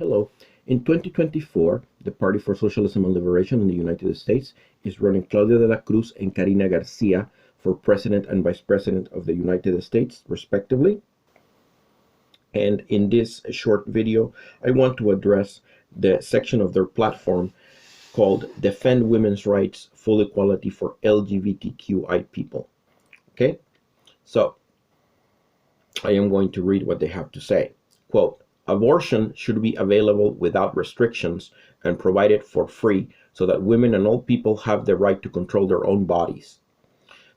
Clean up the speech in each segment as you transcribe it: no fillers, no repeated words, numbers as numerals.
Hello. In 2024, the Party for Socialism and Liberation in the United States is running Claudia De la Cruz and Karina Garcia for President and Vice President of the United States, respectively. And in this short video, I want to address the section of their platform called Defend Women's Rights, Full Equality for LGBTQi People. Okay? So, I am going to read what they have to say. Quote, abortion should be available without restrictions and provided for free so that women and all people have the right to control their own bodies.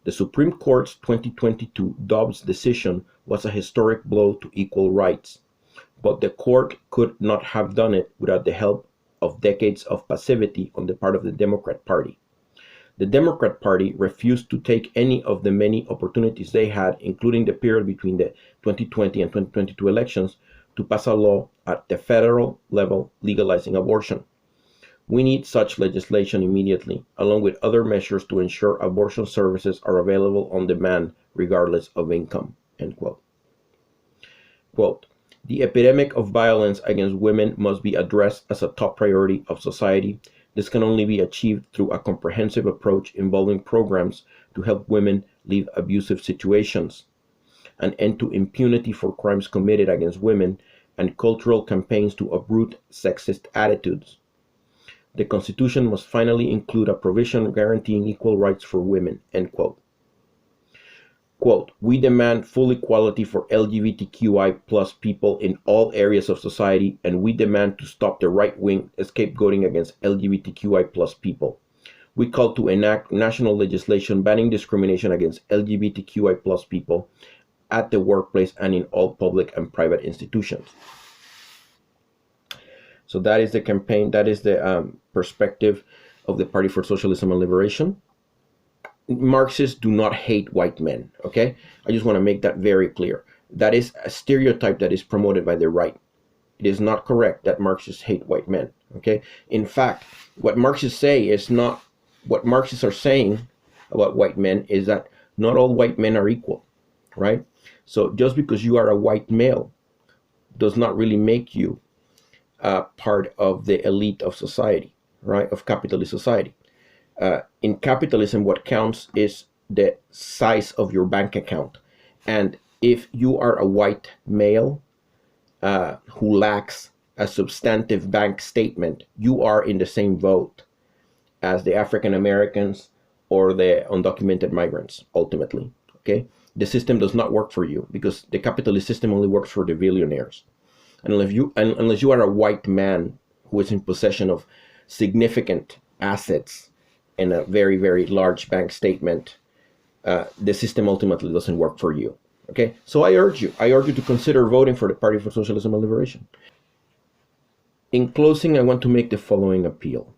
The Supreme Court's 2022 Dobbs decision was a historic blow to equal rights, but the court could not have done it without the help of decades of passivity on the part of the Democrat Party. The Democrat Party refused to take any of the many opportunities they had, including the period between the 2020 and 2022 elections, to pass a law at the federal level legalizing abortion. We need such legislation immediately, along with other measures to ensure abortion services are available on demand regardless of income. End quote. Quote, the epidemic of violence against women must be addressed as a top priority of society. This can only be achieved through a comprehensive approach involving programs to help women leave abusive situations, an end to impunity for crimes committed against women, and cultural campaigns to uproot sexist attitudes. The Constitution must finally include a provision guaranteeing equal rights for women. End quote. Quote, we demand full equality for LGBTQi plus people in all areas of society, and we demand to stop the right-wing scapegoating against LGBTQi plus people. We call to enact national legislation banning discrimination against LGBTQi plus people at the workplace and in all public and private institutions. So that is the campaign, that is the perspective of the Party for Socialism and Liberation. Marxists do not hate white men, okay? I just want to make that very clear. That is a stereotype that is promoted by the right. It is not correct that Marxists hate white men, okay? In fact, what Marxists say is not, what Marxists are saying about white men is that not all white men are equal, right? So just because you are a white male does not really make you part of the elite of society, right? Of capitalist society. In capitalism, what counts is the size of your bank account. And if you are a white male who lacks a substantive bank statement, you are in the same vote as the African Americans or the undocumented migrants, ultimately, okay? The system does not work for you because the capitalist system only works for the billionaires. And unless you are a white man who is in possession of significant assets and a very, very large bank statement, the system ultimately doesn't work for you. Okay, so I urge you to consider voting for the Party for Socialism and Liberation. In closing, I want to make the following appeal.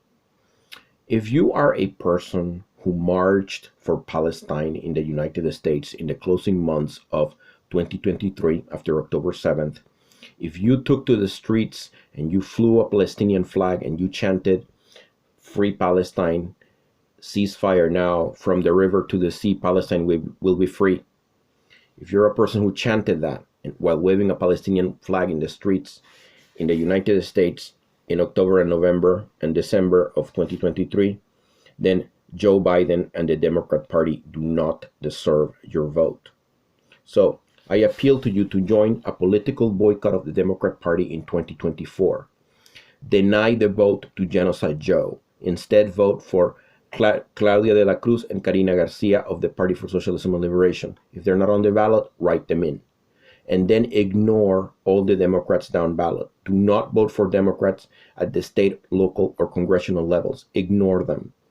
If you are a person who marched for Palestine in the United States in the closing months of 2023 after October 7th, if you took to the streets and you flew a Palestinian flag and you chanted, "Free Palestine, ceasefire now, from the river to the sea, Palestine will be free." If you're a person who chanted that while waving a Palestinian flag in the streets in the United States in October and November and December of 2023, then Joe Biden and the Democrat Party do not deserve your vote. So I appeal to you to join a political boycott of the Democrat Party in 2024. Deny the vote to Genocide Joe. Instead, vote for Claudia De la Cruz and Karina Garcia of the Party for Socialism and Liberation. If they're not on the ballot, write them in. And then ignore all the Democrats down ballot. Do not vote for Democrats at the state, local, or congressional levels. Ignore them.